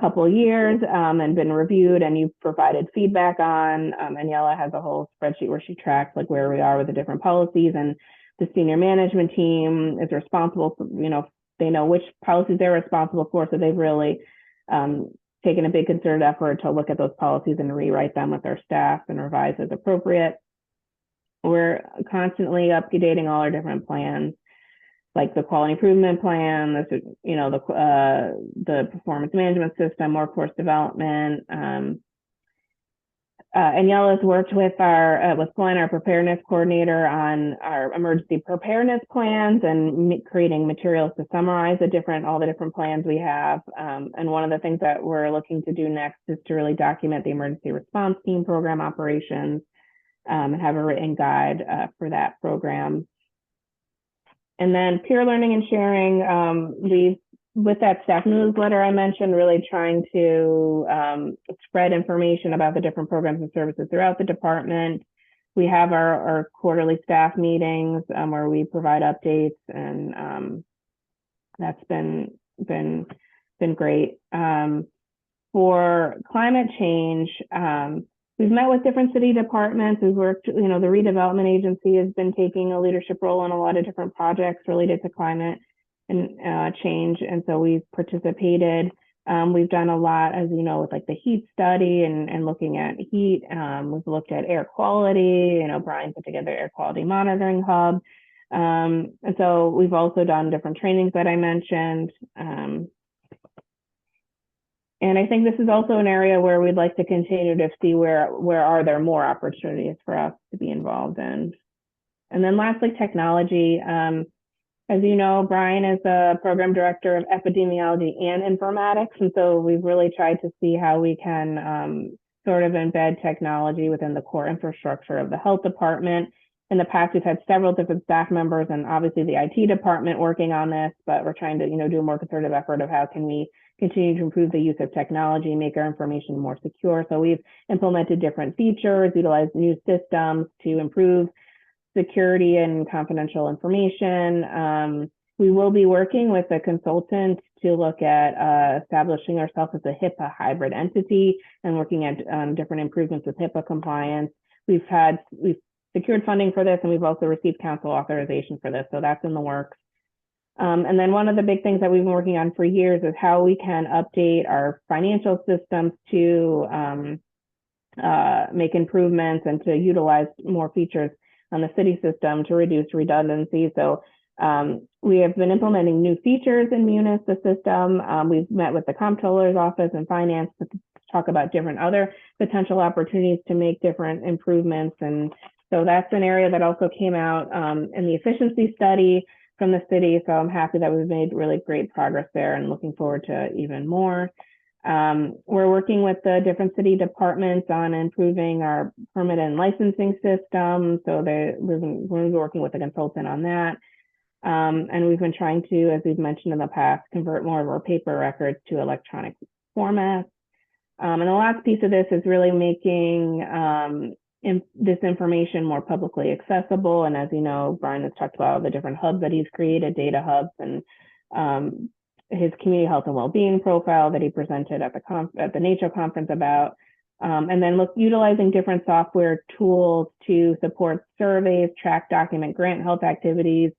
couple of years and been reviewed, and you've provided feedback on. Aniela has a whole spreadsheet where she tracks like where we are with the different policies, and the senior management team is responsible for, they know which policies they're responsible for, so they've really taken a big concerted effort to look at those policies and rewrite them with their staff and revise as appropriate. We're constantly updating all our different plans, like the quality improvement plan, the performance management system, workforce development. Aniela has worked with Glenn, our preparedness coordinator, on our emergency preparedness plans and creating materials to summarize all the different plans we have. And one of the things that we're looking to do next is to really document the emergency response team program operations and have a written guide for that program. And then peer learning and sharing, with that staff newsletter I mentioned, really trying to spread information about the different programs and services throughout the department. We have our quarterly staff meetings where we provide updates, and that's been great. For climate change, we've met with different city departments. We've worked, the redevelopment agency has been taking a leadership role in a lot of different projects related to climate and change. And so we've participated. We've done a lot, as you know, with like the heat study and looking at heat. We've looked at air quality, Brian put together air quality monitoring hub. And so we've also done different trainings that I mentioned. And I think this is also an area where we'd like to continue to see where are there more opportunities for us to be involved in. And then lastly, technology. As you know, Brian is the program director of epidemiology and informatics. And so we've really tried to see how we can sort of embed technology within the core infrastructure of the health department. in the past, we've had several different staff members and obviously the IT department working on this, but we're trying to, do a more concerted effort of how can we continue to improve the use of technology, make our information more secure. So we've implemented different features, utilized new systems to improve security and confidential information. We will be working with a consultant to look at establishing ourselves as a HIPAA hybrid entity and working at different improvements with HIPAA compliance. We've secured funding for this, and we've also received council authorization for this, so that's in the works. And then one of the big things that we've been working on for years is how we can update our financial systems to make improvements and to utilize more features on the city system to reduce redundancy. So we have been implementing new features in Munis, the system. We've met with the comptroller's office and finance to talk about different other potential opportunities to make different improvements. And so that's an area that also came out in the efficiency study from the city. So I'm happy that we've made really great progress there and looking forward to even more. We're working with the different city departments on improving our permit and licensing system. So we're working with a consultant on that. And we've been trying to, as we've mentioned in the past, convert more of our paper records to electronic formats. And the last piece of this is really making this information more publicly accessible. And as you know, Brian has talked about all the different hubs that he's created, data hubs, and his community health and well-being profile that he presented at the NACCHO conference about. And then utilizing different software tools to support surveys, track, document grant health activities,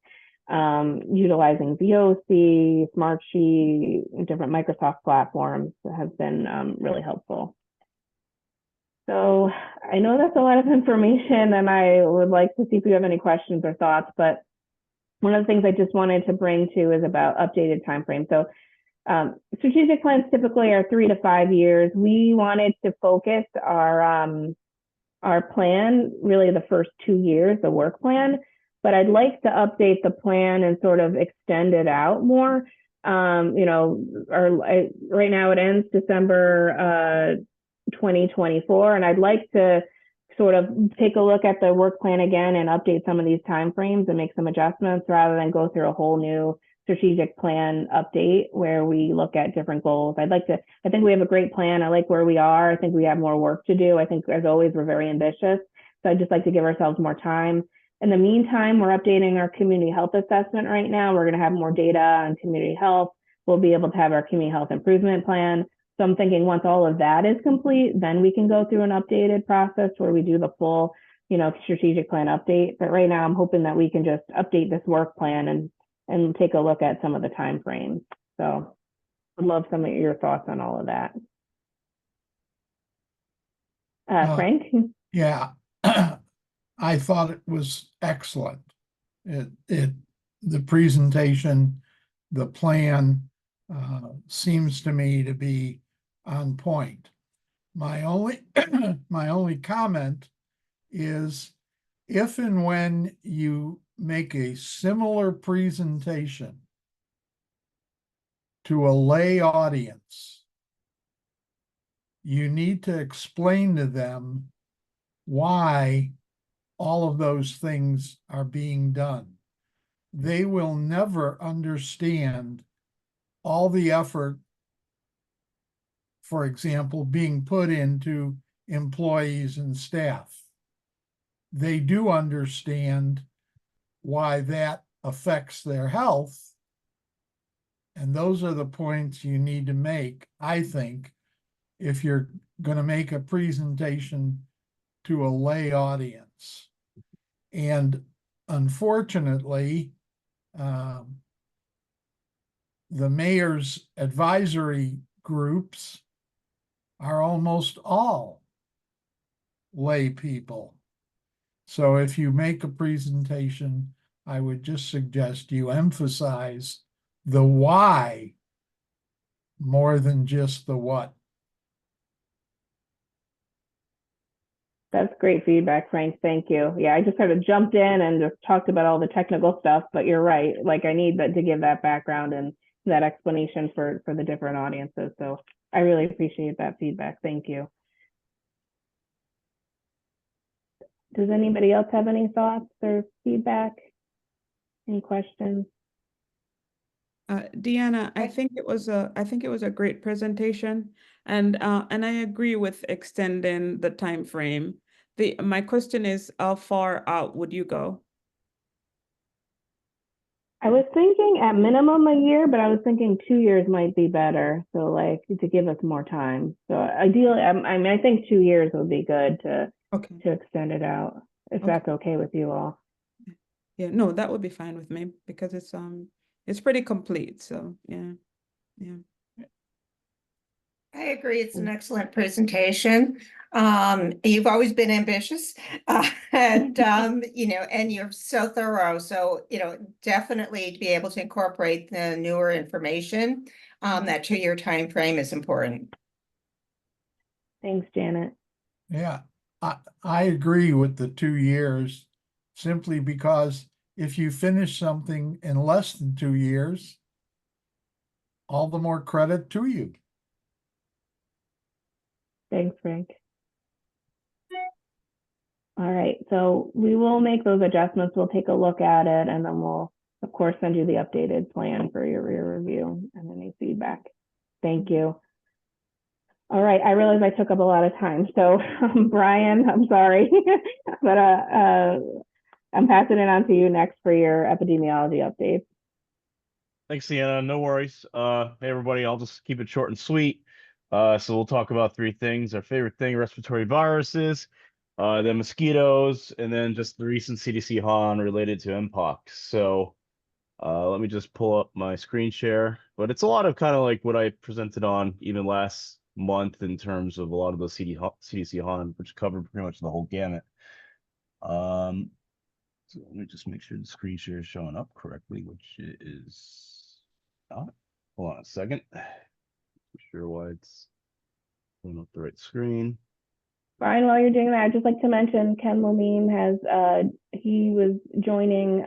utilizing VOC, Smartsheet, different Microsoft platforms has been really helpful. So I know that's a lot of information, and I would like to see if you have any questions or thoughts, but one of the things I just wanted to bring to is about updated timeframe. So strategic plans typically are 3 to 5 years. We wanted to focus our plan, really the first 2 years, the work plan, but I'd like to update the plan and sort of extend it out more. Right now it ends December 2024, and I'd like to sort of take a look at the work plan again and update some of these timeframes and make some adjustments rather than go through a whole new strategic plan update where we look at different goals. I think we have a great plan. I like where we are. I think we have more work to do. I think, as always, we're very ambitious. So I'd just like to give ourselves more time. In the meantime, we're updating our community health assessment right now. We're going to have more data on community health. We'll be able to have our community health improvement plan. So I'm thinking once all of that is complete, then we can go through an updated process where we do the full, strategic plan update. But right now I'm hoping that we can just update this work plan and take a look at some of the timeframes. So I'd love some of your thoughts on all of that. Frank? Yeah, I thought it was excellent. The presentation, the plan seems to me to be on point. My only comment is if and when you make a similar presentation to a lay audience, you need to explain to them why all of those things are being done. They will never understand all the effort, for example, being put into employees and staff. They do understand why that affects their health. And those are the points you need to make, I think, if you're going to make a presentation to a lay audience. And unfortunately, the mayor's advisory groups are almost all lay people. So if you make a presentation, I would just suggest you emphasize the why more than just the what. That's great feedback, Frank. Thank you. Yeah, I just kind of jumped in and just talked about all the technical stuff, but you're right. Like, I need to give that background and that explanation for the different audiences. So I really appreciate that feedback. Thank you. Does anybody else have any thoughts or feedback? Any questions? Deanna, I think it was a great presentation, and I agree with extending the time frame. My question is, how far out would you go? I was thinking at minimum a year, but I was thinking 2 years might be better. So like to give us more time. So ideally, I mean, I think 2 years would be good to Okay. extend it out, if Okay. that's okay with you all. Yeah, no, that would be fine with me because it's pretty complete. So yeah. I agree. It's an excellent presentation. You've always been ambitious, and and you're so thorough. So, definitely to be able to incorporate the newer information, that 2-year time frame is important. Thanks, Janet. Yeah, I agree with the 2 years simply because if you finish something in less than 2 years, all the more credit to you. Thanks, Frank. All right, so we will make those adjustments. We'll take a look at it, and then we'll, of course, send you the updated plan for your rear review and any feedback. Thank you. All right, I realize I took up a lot of time, so Brian, I'm sorry, but I'm passing it on to you next for your epidemiology updates. Thanks, Sienna. No worries. Hey everybody, I'll just keep it short and sweet. So we'll talk about 3 things. Our favorite thing, respiratory viruses, then mosquitoes, and then just the recent CDC HON related to Mpox. So let me just pull up my screen share. But it's a lot of kind of like what I presented on even last month in terms of a lot of the CDC HON, which covered pretty much the whole gamut. So let me just make sure the screen share is showing up correctly, which it is not. Hold on a second. Not sure why it's pulling up the right screen. Brian, while you're doing that, I'd just like to mention Ken Lamine has, he was joining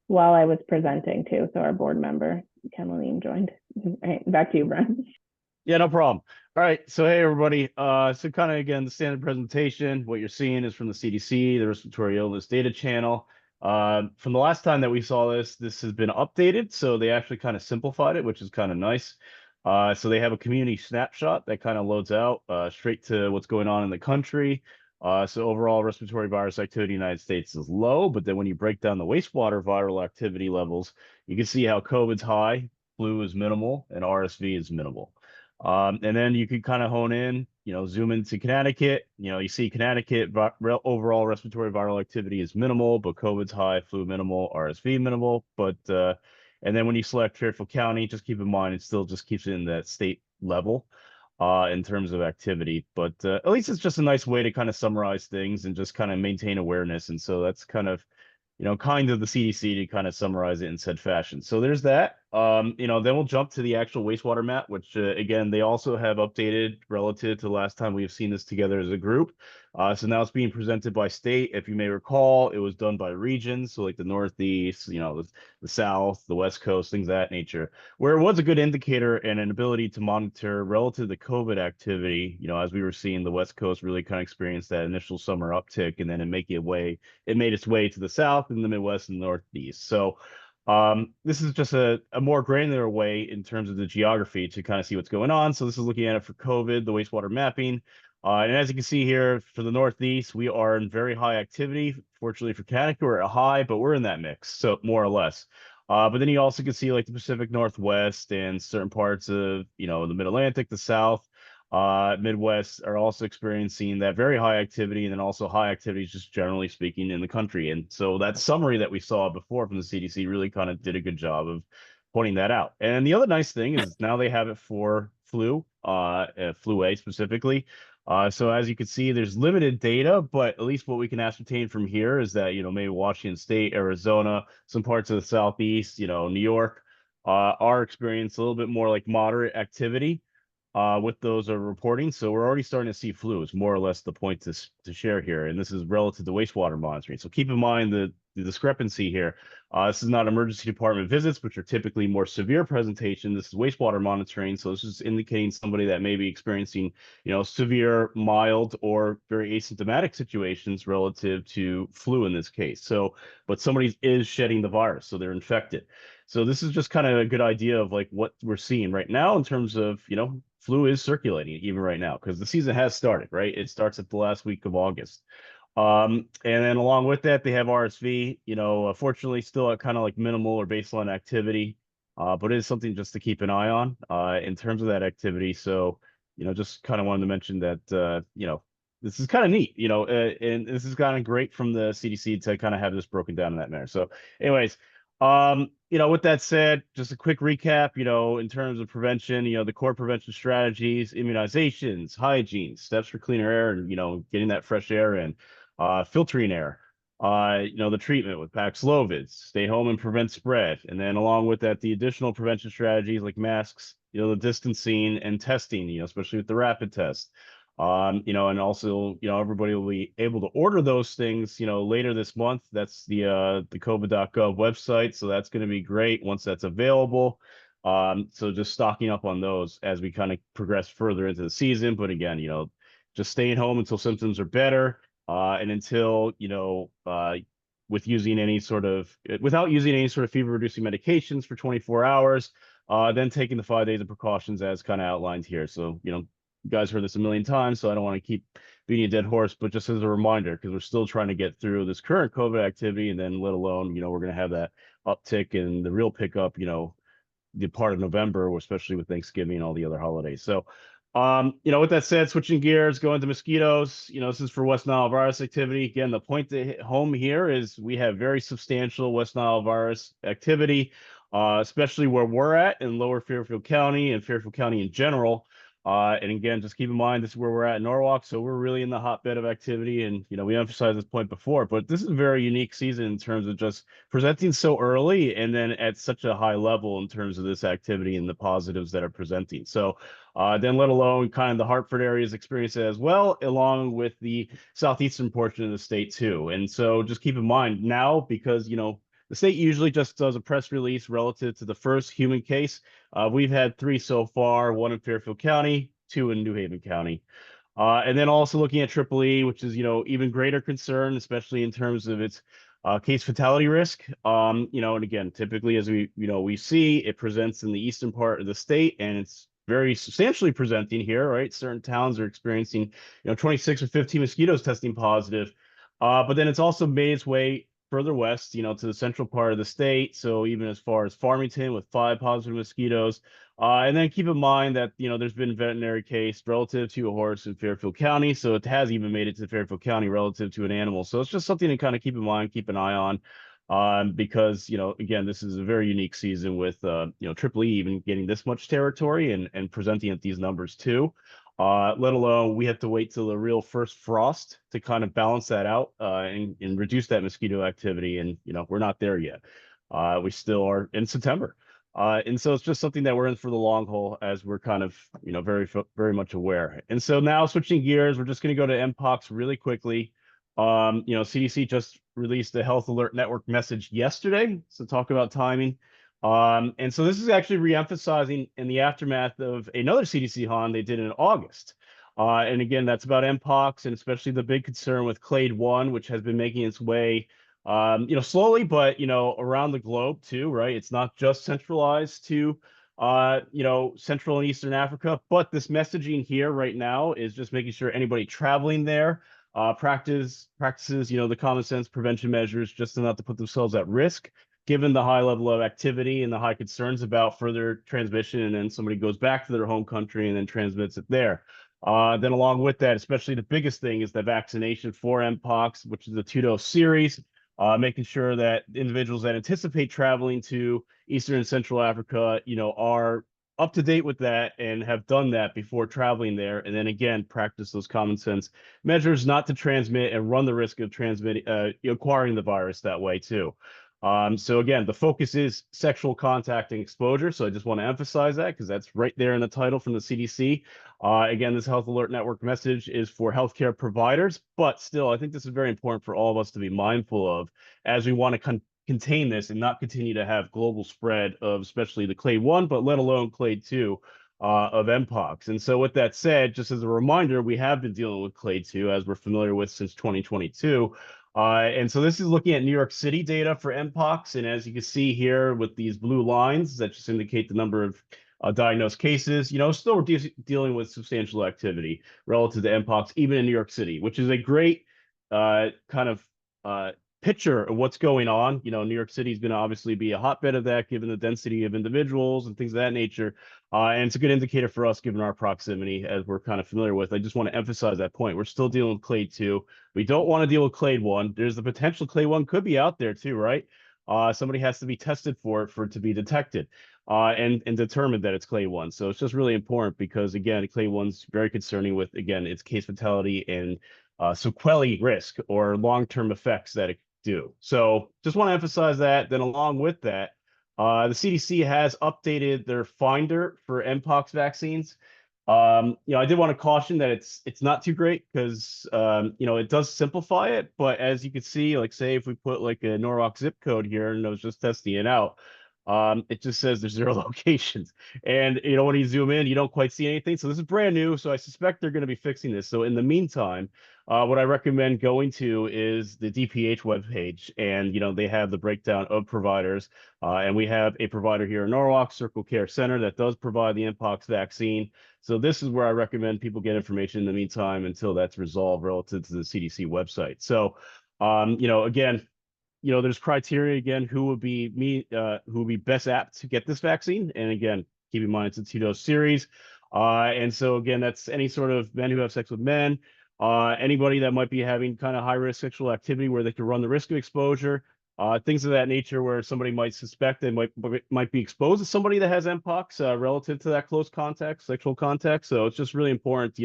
while I was presenting too. So our board member, Ken Lamine, joined. All right, back to you, Brian. Yeah, no problem. All right, so hey everybody. So kind of again, the standard presentation, what you're seeing is from the CDC, the Respiratory Illness Data Channel. From the last time that we saw this has been updated, so they actually kind of simplified it, which is kind of nice. So they have a community snapshot that kind of loads out straight to what's going on in the country. So overall respiratory virus activity in the United States is low, but then when you break down the wastewater viral activity levels, you can see how COVID's high, flu is minimal, and RSV is minimal. And then you could kind of hone in, zoom into Connecticut. You see Connecticut overall respiratory viral activity is minimal, but COVID's high, flu minimal, RSV minimal. But and then when you select Fairfield County, just keep in mind it still just keeps it in that state level in terms of activity. But at least it's just a nice way to kind of summarize things and just kind of maintain awareness. And so that's kind of kind of the CDC to kind of summarize it in said fashion. So there's that. Then we'll jump to the actual wastewater map, which again, they also have updated relative to the last time we've seen this together as a group. So now it's being presented by state. If you may recall, it was done by regions. So like the Northeast, the South, the West Coast, things of that nature, where it was a good indicator and an ability to monitor relative to COVID activity. As we were seeing the West Coast really kind of experience that initial summer uptick, and then it made its way to the South and the Midwest and the Northeast. So this is just a more granular way in terms of the geography to kind of see what's going on. So this is looking at it for COVID, the wastewater mapping. And as you can see here, for the Northeast, we are in very high activity. Fortunately for Connecticut, we're at high, but we're in that mix, so more or less. But then you also can see like the Pacific Northwest and certain parts of, the Mid-Atlantic, the South, Midwest are also experiencing that very high activity, and then also high activities just generally speaking in the country. And so that summary that we saw before from the CDC really kind of did a good job of pointing that out. And the other nice thing is now they have it for flu A specifically. So as you can see, there's limited data, but at least what we can ascertain from here is that, maybe Washington State, Arizona, some parts of the Southeast, New York, are experiencing a little bit more like moderate activity with those reporting. So we're already starting to see flu is more or less the point to share here. And this is relative to wastewater monitoring. So keep in mind that the discrepancy here. This is not emergency department visits, which are typically more severe presentation. This is wastewater monitoring. So this is indicating somebody that may be experiencing, severe, mild, or very asymptomatic situations relative to flu in this case. So, but somebody is shedding the virus, so they're infected. So this is just kind of a good idea of like what we're seeing right now in terms of, flu is circulating even right now because the season has started, right? It starts at the last week of August. And then along with that, they have RSV, fortunately still at kind of like minimal or baseline activity, but it is something just to keep an eye on in terms of that activity. So, just kind of wanted to mention that, this is kind of neat, and this is kind of great from the CDC to kind of have this broken down in that manner. So anyways, with that said, just a quick recap, in terms of prevention, the core prevention strategies, immunizations, hygiene, steps for cleaner air, and, getting that fresh air in, filtering air, the treatment with Paxlovid, stay home and prevent spread. And then along with that, the additional prevention strategies like masks, the distancing and testing, especially with the rapid test. And also, everybody will be able to order those things, later this month. That's the COVID.gov website. So that's going to be great once that's available. So just stocking up on those as we kind of progress further into the season. But again, just staying home until symptoms are better. And until, without using any sort of fever reducing medications for 24 hours, then taking the 5 days of precautions as kind of outlined here. So, you guys heard this a million times, so I don't want to keep beating a dead horse, but just as a reminder, because we're still trying to get through this current COVID activity, and then let alone, we're going to have that uptick and the real pickup, the part of November, especially with Thanksgiving and all the other holidays. So, with that said, switching gears, going to mosquitoes, this is for West Nile virus activity. Again, the point to hit home here is we have very substantial West Nile virus activity, especially where we're at in Lower Fairfield County and Fairfield County in general. And again, just keep in mind, this is where we're at in Norwalk. So we're really in the hotbed of activity. And, we emphasized this point before, but this is a very unique season in terms of just presenting so early and then at such a high level in terms of this activity and the positives that are presenting. So then let alone kind of the Hartford area's experience as well, along with the southeastern portion of the state too. And so just keep in mind now, because, the state usually just does a press release relative to the first human case. We've had 3 so far, 1 in Fairfield County, 2 in New Haven County. And then also looking at Triple E, which is, even greater concern, especially in terms of its case fatality risk. And again, typically as we see, it presents in the eastern part of the state, and it's very substantially presenting here, right? Certain towns are experiencing, 26 or 15 mosquitoes testing positive. But then it's also made its way further west, to the central part of the state. So even as far as Farmington with 5 positive mosquitoes. And then keep in mind that, there's been a veterinary case relative to a horse in Fairfield County. So it has even made it to Fairfield County relative to an animal. So it's just something to kind of keep in mind, keep an eye on. Because, again, this is a very unique season with, Triple E even getting this much territory and presenting at these numbers too. Let alone we have to wait till the real first frost to kind of balance that out and reduce that mosquito activity. And, we're not there yet. We still are in September. And so it's just something that we're in for the long haul, as we're kind of, very, very much aware. And so now switching gears, we're just going to go to Mpox really quickly. CDC just released the Health Alert Network message yesterday. So talk about timing. And so this is actually re-emphasizing in the aftermath of another CDC HON they did in August. And again, that's about Mpox, and especially the big concern with Clade 1, which has been making its way, slowly, but, around the globe too, right? It's not just centralized to, Central and Eastern Africa, but this messaging here right now is just making sure anybody traveling there practices, the common sense prevention measures just not to put themselves at risk, given the high level of activity and the high concerns about further transmission, and then somebody goes back to their home country and then transmits it there. Then along with that, especially the biggest thing is the vaccination for Mpox, which is a 2-dose series, making sure that individuals that anticipate traveling to Eastern and Central Africa, are up to date with that and have done that before traveling there. And then again, practice those common sense measures not to transmit and run the risk of acquiring the virus that way too. So again, the focus is sexual contact and exposure. So I just want to emphasize that because that's right there in the title from the CDC. Again, this Health Alert Network message is for healthcare providers, but still, I think this is very important for all of us to be mindful of as we want to contain this and not continue to have global spread of especially the clade 1, but let alone clade 2 of Mpox. And so with that said, just as a reminder, we have been dealing with clade 2 as we're familiar with since 2022. And so this is looking at New York City data for Mpox. And as you can see here with these blue lines that just indicate the number of diagnosed cases, still dealing with substantial activity relative to Mpox, even in New York City, which is a great kind of picture of what's going on. New York City is going to obviously be a hotbed of that, given the density of individuals and things of that nature. And it's a good indicator for us, given our proximity, as we're kind of familiar with. I just want to emphasize that point. We're still dealing with clade 2. We don't want to deal with clade 1. There's the potential clade 1 could be out there too, right? Somebody has to be tested for it to be detected and determined that it's clade 1. So it's just really important because, again, clade 1's very concerning with, again, its case fatality and sequelae risk or long-term effects that it do. So just want to emphasize that. Then along with that, the CDC has updated their finder for Mpox vaccines. I did want to caution that it's not too great because it does simplify it, but as you can see, like say if we put like a Norwalk zip code here and I was just testing it out, it just says there's 0 locations. And when you zoom in, you don't quite see anything. So this is brand new. So I suspect they're going to be fixing this. So in the meantime, what I recommend going to is the DPH webpage. And, they have the breakdown of providers. And we have a provider here in Norwalk, Circle Care Center, that does provide the Mpox vaccine. So this is where I recommend people get information in the meantime until that's resolved relative to the CDC website. So, again, there's criteria again, who would be best apt to get this vaccine. And again, keep in mind it's a 2-dose series. And so again, that's any sort of men who have sex with men, anybody that might be having kind of high risk sexual activity where they could run the risk of exposure, things of that nature where somebody might suspect they might be exposed to somebody that has Mpox relative to that close contact, sexual contact. So it's just really important,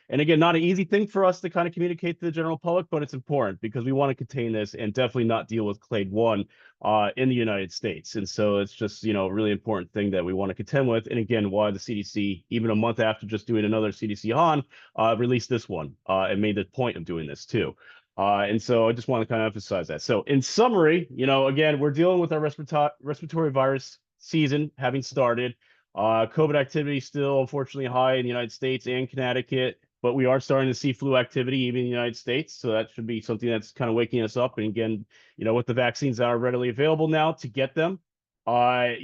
and again, not an easy thing for us to kind of communicate to the general public, but it's important because we want to contain this and definitely not deal with clade 1 in the United States. And so it's just, a really important thing that we want to contend with. And again, why the CDC, even a month after just doing another CDC HON, released this one and made the point of doing this too. And so I just want to kind of emphasize that. So in summary, again, we're dealing with our respiratory virus season having started. COVID activity still unfortunately high in the United States and Connecticut, but we are starting to see flu activity even in the United States. So that should be something that's kind of waking us up. And again, with the vaccines that are readily available now to get them, I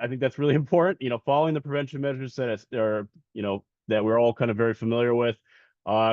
think that's really important, following the prevention measures that that we're all kind of very familiar with.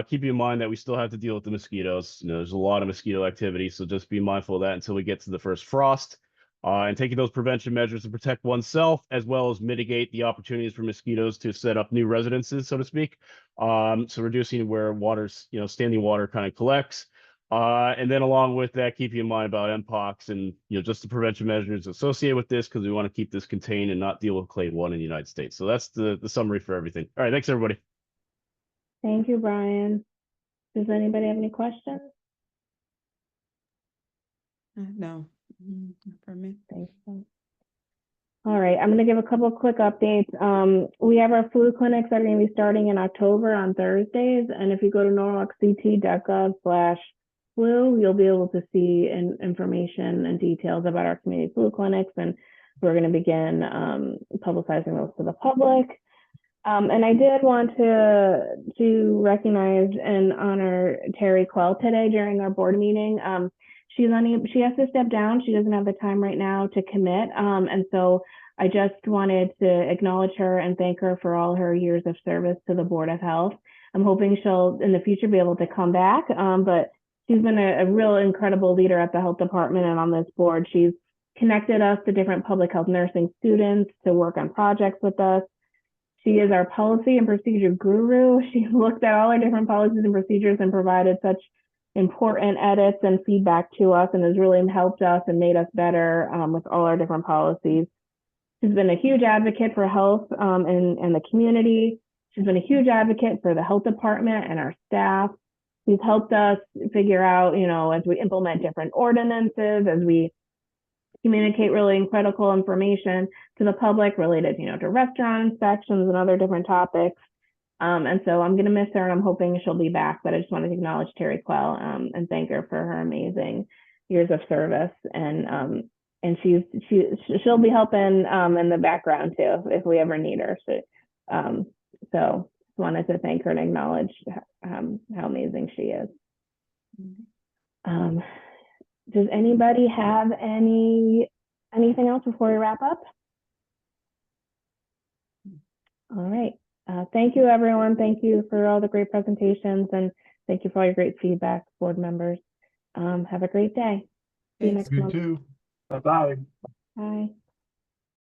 Keep in mind that we still have to deal with the mosquitoes. There's a lot of mosquito activity, so just be mindful of that until we get to the first frost. And taking those prevention measures to protect oneself, as well as mitigate the opportunities for mosquitoes to set up new residences, so to speak. So reducing where water's, standing water kind of collects. And then along with that, keeping in mind about Mpox and, just the prevention measures associated with this, because we want to keep this contained and not deal with clade 1 in the United States. So that's the summary for everything. All right, thanks everybody. Thank you, Brian. Does anybody have any questions? No, not for me. Thanks. All right, I'm going to give a couple of quick updates. We have our flu clinics that are going to be starting in October on Thursdays. And if you go to norwalkct.gov/flu, you'll be able to see information and details about our community flu clinics. And we're going to begin publicizing those to the public. And I did want to recognize and honor Terry Quell today during our board meeting. She has to step down. She doesn't have the time right now to commit. And so I just wanted to acknowledge her and thank her for all her years of service to the Board of Health. I'm hoping she'll in the future be able to come back. But she's been a real incredible leader at the health department and on this board. She's connected us to different public health nursing students to work on projects with us. She is our policy and procedure guru. She looked at all our different policies and procedures and provided such important edits and feedback to us and has really helped us and made us better with all our different policies. She's been a huge advocate for health and the community. She's been a huge advocate for the health department and our staff. She's helped us figure out, as we implement different ordinances, as we communicate really critical information to the public related, to restaurant inspections and other different topics. And so I'm going to miss her, and I'm hoping she'll be back. But I just wanted to acknowledge Terry Quell and thank her for her amazing years of service. And she'll be helping in the background too if we ever need her. So wanted to thank her and acknowledge how amazing she is. Does anybody have anything else before we wrap up? All right. Thank you, everyone. Thank you for all the great presentations, and thank you for all your great feedback, board members. Have a great day. See you next You month. too. Bye-bye. Bye.